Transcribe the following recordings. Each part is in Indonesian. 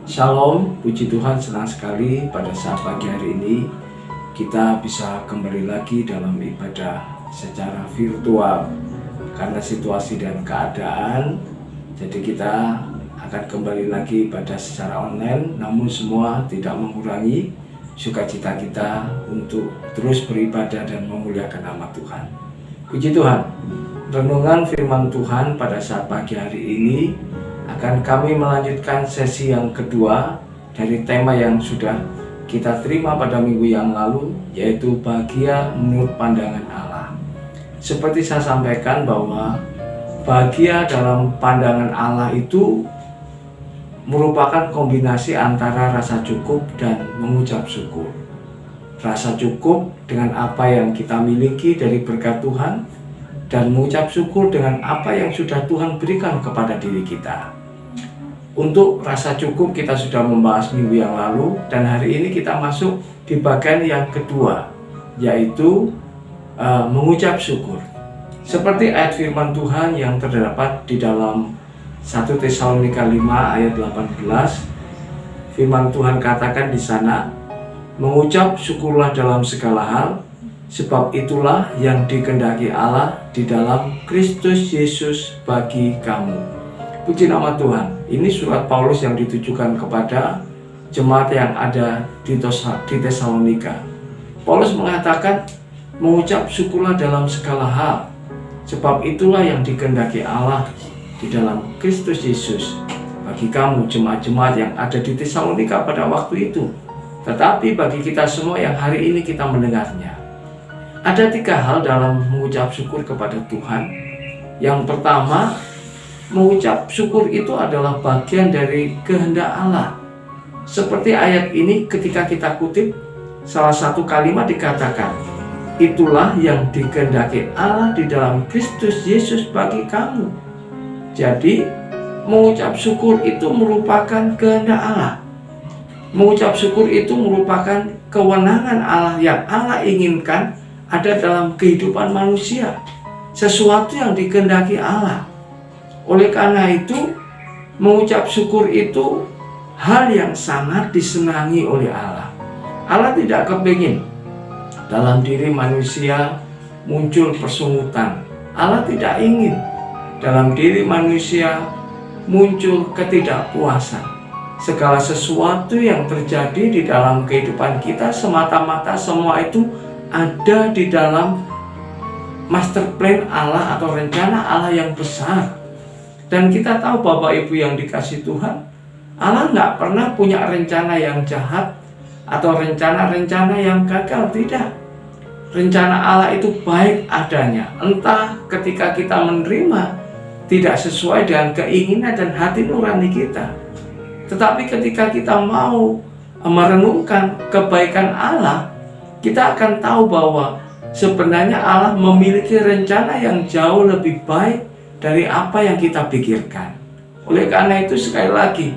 Shalom, puji Tuhan, senang sekali pada saat pagi hari ini kita bisa kembali lagi dalam ibadah secara virtual. Karena situasi dan keadaan, jadi kita akan kembali lagi ibadah secara online, namun semua tidak mengurangi sukacita kita untuk terus beribadah dan memuliakan nama Tuhan. Puji Tuhan, renungan firman Tuhan pada saat pagi hari ini akan kami melanjutkan sesi yang kedua dari tema yang sudah kita terima pada minggu yang lalu, yaitu bahagia menurut pandangan Allah. Seperti saya sampaikan bahwa bahagia dalam pandangan Allah itu merupakan kombinasi antara rasa cukup dan mengucap syukur. Rasa cukup dengan apa yang kita miliki dari berkat Tuhan, dan mengucap syukur dengan apa yang sudah Tuhan berikan kepada diri kita. Untuk rasa cukup kita sudah membahas minggu yang lalu, dan hari ini kita masuk di bagian yang kedua, yaitu mengucap syukur. Seperti ayat firman Tuhan yang terdapat di dalam 1 Tesalonika 5 ayat 18, firman Tuhan katakan di sana, mengucap syukurlah dalam segala hal, sebab itulah yang dikehendaki Allah di dalam Kristus Yesus bagi kamu. Puji nama Tuhan. Ini surat Paulus yang ditujukan kepada jemaat yang ada di Tesalonika. Paulus mengatakan, mengucap syukurlah dalam segala hal, sebab itulah yang dikehendaki Allah di dalam Kristus Yesus bagi kamu, jemaat-jemaat yang ada di Tesalonika pada waktu itu. Tetapi bagi kita semua yang hari ini kita mendengarnya, ada 3 hal dalam mengucap syukur kepada Tuhan. Yang pertama, mengucap syukur itu adalah bagian dari kehendak Allah. Seperti ayat ini ketika kita kutip, salah satu kalimat dikatakan, itulah yang dikehendaki Allah di dalam Kristus Yesus bagi kamu. Jadi, mengucap syukur itu merupakan kehendak Allah. Mengucap syukur itu merupakan kewenangan Allah yang Allah inginkan ada dalam kehidupan manusia. Sesuatu yang dikehendaki Allah. Oleh karena itu, mengucap syukur itu hal yang sangat disenangi oleh Allah. Allah tidak kepingin dalam diri manusia muncul persungutan. Allah tidak ingin dalam diri manusia muncul ketidakpuasan. Segala sesuatu yang terjadi di dalam kehidupan kita semata-mata semua itu ada di dalam master plan Allah atau rencana Allah yang besar. Dan kita tahu Bapak Ibu yang dikasih Tuhan, Allah nggak pernah punya rencana yang jahat atau rencana-rencana yang gagal, tidak. Rencana Allah itu baik adanya. Entah ketika kita menerima tidak sesuai dengan keinginan dan hati nurani kita. Tetapi ketika kita mau merenungkan kebaikan Allah, kita akan tahu bahwa sebenarnya Allah memiliki rencana yang jauh lebih baik dari apa yang kita pikirkan. Oleh karena itu sekali lagi,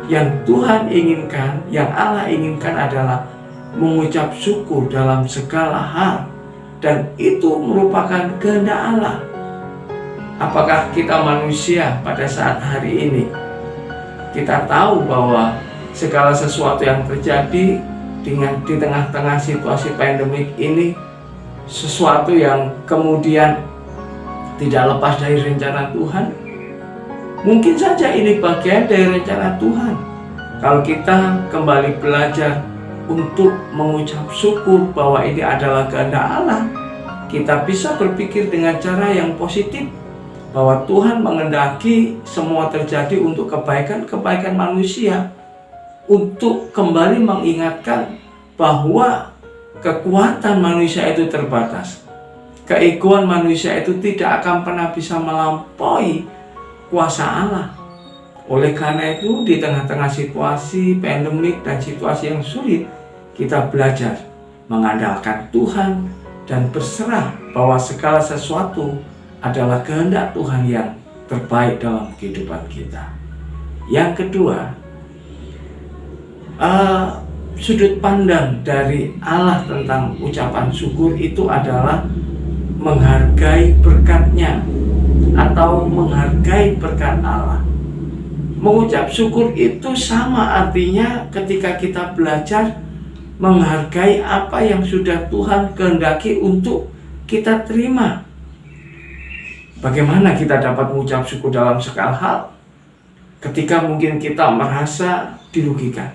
yang Tuhan inginkan, yang Allah inginkan adalah mengucap syukur dalam segala hal. Dan itu merupakan kehendak Allah. Apakah kita manusia pada saat hari ini, kita tahu bahwa segala sesuatu yang terjadi di tengah-tengah situasi pandemik ini, sesuatu yang kemudian tidak lepas dari rencana Tuhan. Mungkin saja ini bagian dari rencana Tuhan. Kalau kita kembali belajar untuk mengucap syukur bahwa ini adalah kehendak Allah, kita bisa berpikir dengan cara yang positif bahwa Tuhan menghendaki semua terjadi untuk kebaikan manusia, untuk kembali mengingatkan bahwa kekuatan manusia itu terbatas. Keegoan manusia itu tidak akan pernah bisa melampaui kuasa Allah. Oleh karena itu, di tengah-tengah situasi pandemik dan situasi yang sulit, kita belajar mengandalkan Tuhan dan berserah bahwa segala sesuatu adalah kehendak Tuhan yang terbaik dalam kehidupan kita. Yang kedua, sudut pandang dari Allah tentang ucapan syukur itu adalah menghargai berkat-Nya atau menghargai berkat Allah. Mengucap syukur itu sama artinya ketika kita belajar menghargai apa yang sudah Tuhan kehendaki untuk kita terima. Bagaimana kita dapat mengucap syukur dalam segala hal? Ketika mungkin kita merasa dirugikan,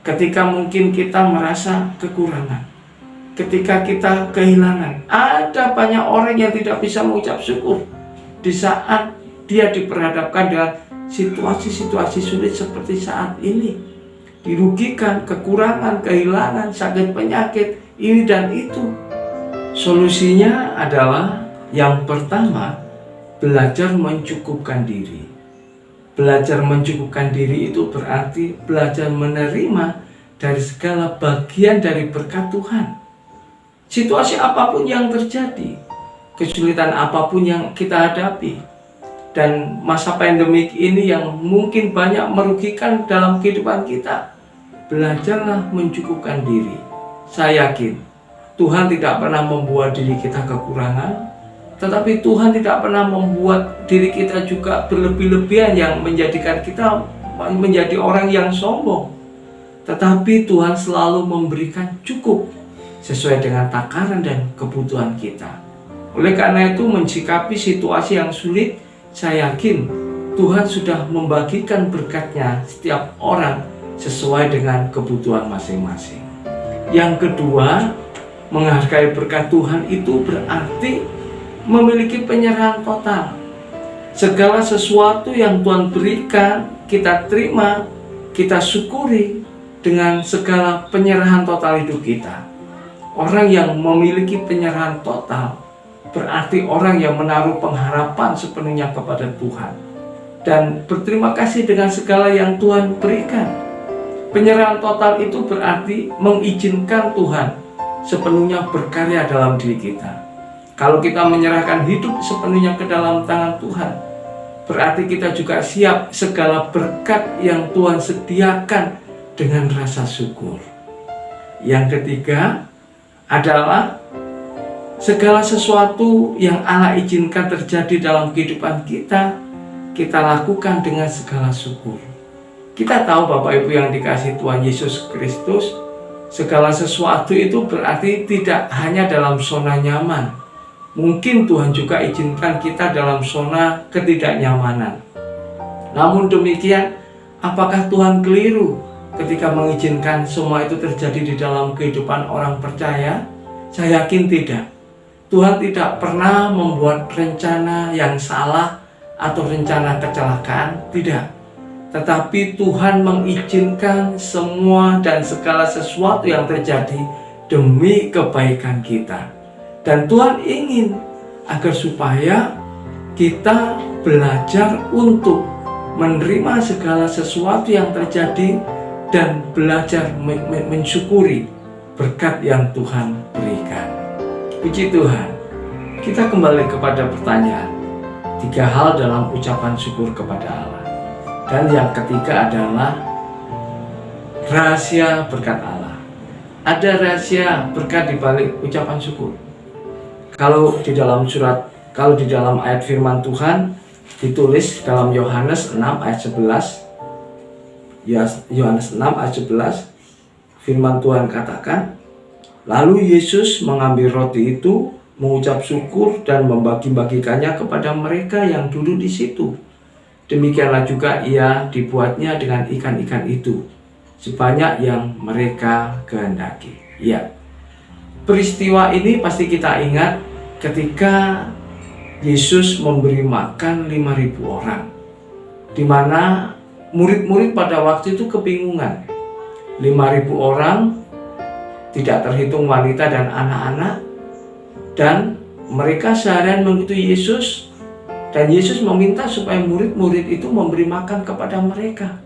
ketika mungkin kita merasa kekurangan, ketika kita kehilangan. Ada banyak orang yang tidak bisa mengucap syukur di saat dia diperhadapkan dengan situasi-situasi sulit seperti saat ini. Dirugikan, kekurangan, kehilangan, sakit penyakit, ini dan itu. Solusinya adalah yang pertama, belajar mencukupkan diri. Belajar mencukupkan diri itu berarti belajar menerima dari segala bagian dari berkat Tuhan. Situasi apapun yang terjadi, kesulitan apapun yang kita hadapi, dan masa pandemik ini yang mungkin banyak merugikan dalam kehidupan kita, belajarlah mencukupkan diri. Saya yakin Tuhan tidak pernah membuat diri kita kekurangan, tetapi Tuhan tidak pernah membuat diri kita juga berlebih-lebihan yang menjadikan kita menjadi orang yang sombong. Tetapi Tuhan selalu memberikan cukup sesuai dengan takaran dan kebutuhan kita. Oleh karena itu, mensikapi situasi yang sulit, saya yakin Tuhan sudah membagikan berkat-Nya setiap orang sesuai dengan kebutuhan masing-masing. Yang kedua, menghargai berkat Tuhan itu berarti memiliki penyerahan total. Segala sesuatu yang Tuhan berikan, kita terima, kita syukuri dengan segala penyerahan total hidup kita. Orang yang memiliki penyerahan total berarti orang yang menaruh pengharapan sepenuhnya kepada Tuhan dan berterima kasih dengan segala yang Tuhan berikan. Penyerahan total itu berarti mengizinkan Tuhan sepenuhnya berkarya dalam diri kita. Kalau kita menyerahkan hidup sepenuhnya ke dalam tangan Tuhan, berarti kita juga siap segala berkat yang Tuhan sediakan dengan rasa syukur. Yang ketiga adalah segala sesuatu yang Allah izinkan terjadi dalam kehidupan kita, kita lakukan dengan segala syukur. Kita tahu Bapak Ibu yang dikasihi Tuhan Yesus Kristus, segala sesuatu itu berarti tidak hanya dalam zona nyaman. Mungkin Tuhan juga izinkan kita dalam zona ketidaknyamanan. Namun demikian, apakah Tuhan keliru ketika mengizinkan semua itu terjadi di dalam kehidupan orang percaya? Saya yakin tidak. Tuhan tidak pernah membuat rencana yang salah atau rencana kecelakaan, tidak. Tetapi Tuhan mengizinkan semua dan segala sesuatu yang terjadi demi kebaikan kita. Dan Tuhan ingin agar supaya kita belajar untuk menerima segala sesuatu yang terjadi dan belajar mensyukuri berkat yang Tuhan berikan. Puji Tuhan. Kita kembali kepada pertanyaan. 3 hal dalam ucapan syukur kepada Allah. Dan yang ketiga adalah rahasia berkat Allah. Ada rahasia berkat di balik ucapan syukur. Kalau di dalam ayat firman Tuhan ditulis dalam Yohanes 6 ayat 11. Yohanes 6 ayat 11, firman Tuhan katakan, lalu Yesus mengambil roti itu, mengucap syukur dan membagi-bagikannya kepada mereka yang duduk di situ. Demikianlah juga ia dibuatnya dengan ikan-ikan itu, sebanyak yang mereka kehendaki. Ya, peristiwa ini pasti kita ingat ketika Yesus memberi makan 5.000 orang, di mana murid-murid pada waktu itu kebingungan. 5.000 orang, tidak terhitung wanita dan anak-anak, dan mereka seharian mengikuti Yesus, dan Yesus meminta supaya murid-murid itu memberi makan kepada mereka.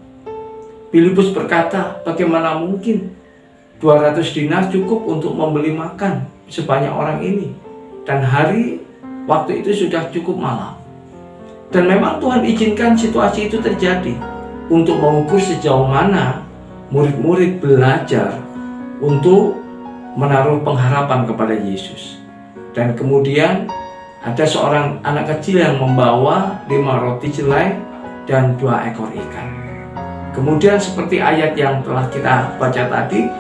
Filipus berkata, bagaimana mungkin 200 dinar cukup untuk membeli makan sebanyak orang ini, dan waktu itu sudah cukup malam. Dan memang Tuhan izinkan situasi itu terjadi untuk mengukur sejauh mana murid-murid belajar untuk menaruh pengharapan kepada Yesus. Dan kemudian ada seorang anak kecil yang membawa 5 roti jelai dan 2 ekor ikan. Kemudian seperti ayat yang telah kita baca tadi,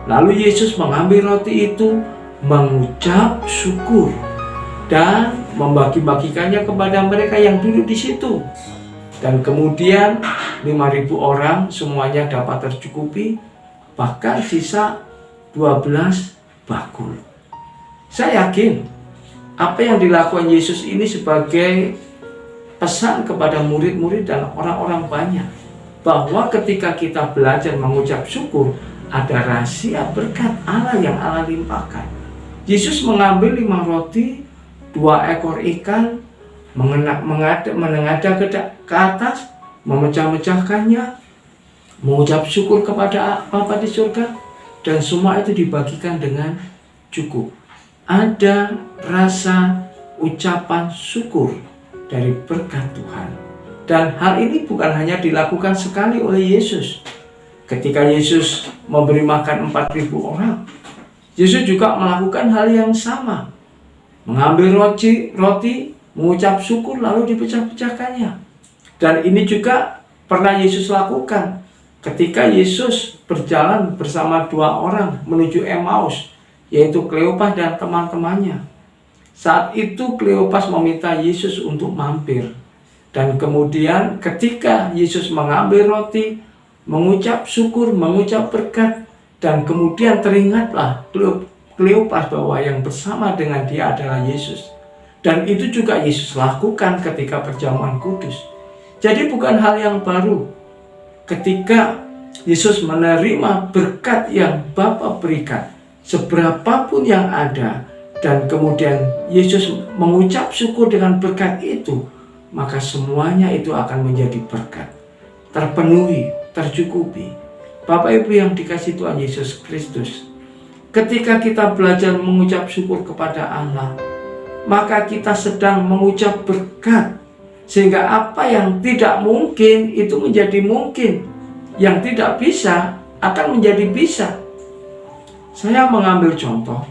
lalu Yesus mengambil roti itu, mengucap syukur, dan membagi-bagikannya kepada mereka yang duduk di situ. Dan kemudian 5.000 orang semuanya dapat tercukupi, bahkan sisa 12 bakul. Saya yakin apa yang dilakukan Yesus ini sebagai pesan kepada murid-murid dan orang-orang banyak, bahwa ketika kita belajar mengucap syukur, ada rahasia berkat Allah yang Allah limpahkan. Yesus mengambil 5 roti, 2 ekor ikan, menengadah ke atas, memecah-mecahkannya, mengucap syukur kepada Bapa di surga, dan semua itu dibagikan dengan cukup. Ada rasa ucapan syukur dari berkat Tuhan. Dan hal ini bukan hanya dilakukan sekali oleh Yesus. Ketika Yesus memberi makan 4.000 orang, Yesus juga melakukan hal yang sama. Mengambil roti, mengucap syukur, lalu dipecah-pecahkannya. Dan ini juga pernah Yesus lakukan ketika Yesus berjalan bersama 2 orang menuju Emmaus, yaitu Kleopas dan teman-temannya. Saat itu Kleopas meminta Yesus untuk mampir. Dan kemudian ketika Yesus mengambil roti, mengucap syukur, mengucap berkat, dan kemudian teringatlah Kleopas bahwa yang bersama dengan dia adalah Yesus. Dan itu juga Yesus lakukan ketika perjamuan kudus. Jadi bukan hal yang baru ketika Yesus menerima berkat yang Bapa berikan, seberapapun yang ada, dan kemudian Yesus mengucap syukur dengan berkat itu, maka semuanya itu akan menjadi berkat, terpenuhi, tercukupi. Bapak Ibu yang dikasihi Tuhan Yesus Kristus, ketika kita belajar mengucap syukur kepada Allah, maka kita sedang mengucap berkat, sehingga apa yang tidak mungkin itu menjadi mungkin, yang tidak bisa akan menjadi bisa. Saya mengambil contoh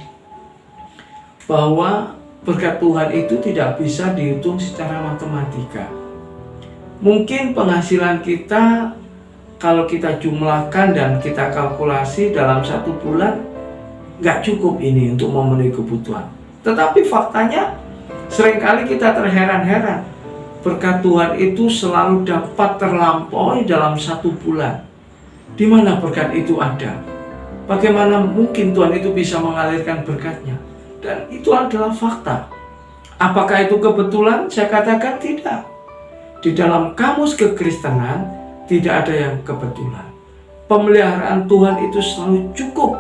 bahwa berkat Tuhan itu tidak bisa dihitung secara matematika. Mungkin penghasilan kita, kalau kita jumlahkan dan kita kalkulasi dalam 1 bulan, nggak cukup ini untuk memenuhi kebutuhan. Tetapi faktanya seringkali kita terheran-heran, berkat Tuhan itu selalu dapat terlampaui dalam 1 bulan. Di mana berkat itu ada? Bagaimana mungkin Tuhan itu bisa mengalirkan berkatnya? Dan itu adalah fakta. Apakah itu kebetulan? Saya katakan tidak. Di dalam kamus kekristenan tidak ada yang kebetulan. Pemeliharaan Tuhan itu selalu cukup,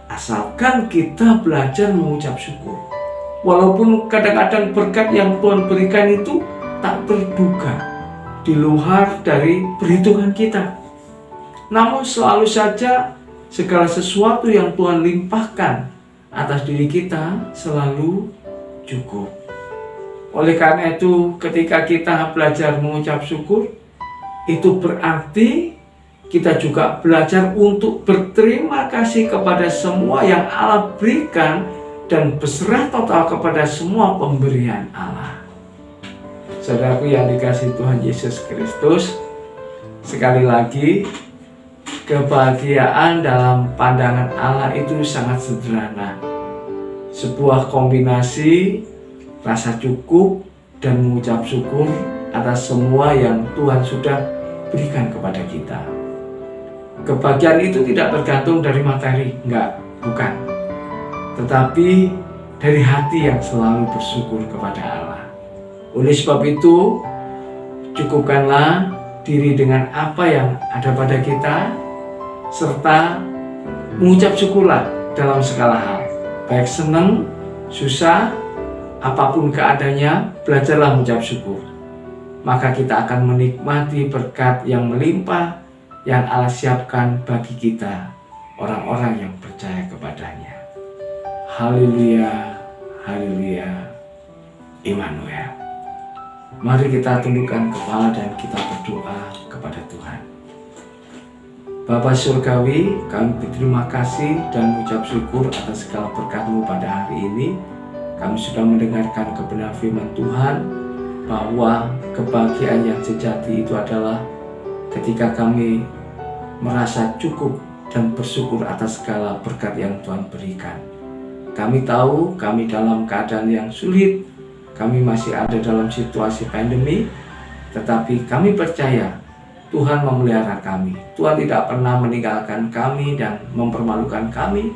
asalkan kita belajar mengucap syukur. Walaupun kadang-kadang berkat yang Tuhan berikan itu tak terduga, di luar dari perhitungan kita. Namun selalu saja segala sesuatu yang Tuhan limpahkan atas diri kita selalu cukup. Oleh karena itu, ketika kita belajar mengucap syukur, itu berarti kita juga belajar untuk berterima kasih kepada semua yang Allah berikan dan berserah total kepada semua pemberian Allah. Saudaraku yang dikasihi Tuhan Yesus Kristus, sekali lagi, kebahagiaan dalam pandangan Allah itu sangat sederhana. Sebuah kombinasi rasa cukup dan mengucap syukur atas semua yang Tuhan sudah berikan kepada kita. Kebahagiaan itu tidak tergantung dari materi, bukan. Tetapi dari hati yang selalu bersyukur kepada Allah. Oleh sebab itu, cukupkanlah diri dengan apa yang ada pada kita, serta mengucap syukurlah dalam segala hal. Baik senang, susah, apapun keadaannya, belajarlah mengucap syukur. Maka kita akan menikmati berkat yang melimpah yang Allah siapkan bagi kita, orang-orang yang percaya kepadanya. Haleluya, haleluya, Immanuel. Mari kita tundukkan kepala dan kita berdoa kepada Tuhan. Bapa Surgawi, kami berterima kasih dan mengucap syukur atas segala berkat-Mu pada hari ini. Kami sudah mendengarkan kebenaran firman Tuhan. bahwa kebahagiaan yang sejati itu adalah ketika kami merasa cukup dan bersyukur atas segala berkat yang Tuhan berikan. Kami tahu kami dalam keadaan yang sulit, kami masih ada dalam situasi pandemi, tetapi kami percaya Tuhan memelihara kami. Tuhan tidak pernah meninggalkan kami dan mempermalukan kami,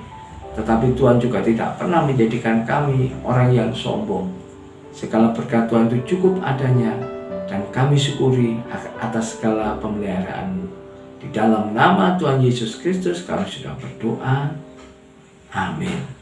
tetapi Tuhan juga tidak pernah menjadikan kami orang yang sombong. Segala berkat Tuhan itu cukup adanya, dan kami syukuri atas segala pemeliharaan-Mu. Di dalam nama Tuhan Yesus Kristus kami sudah berdoa. Amin.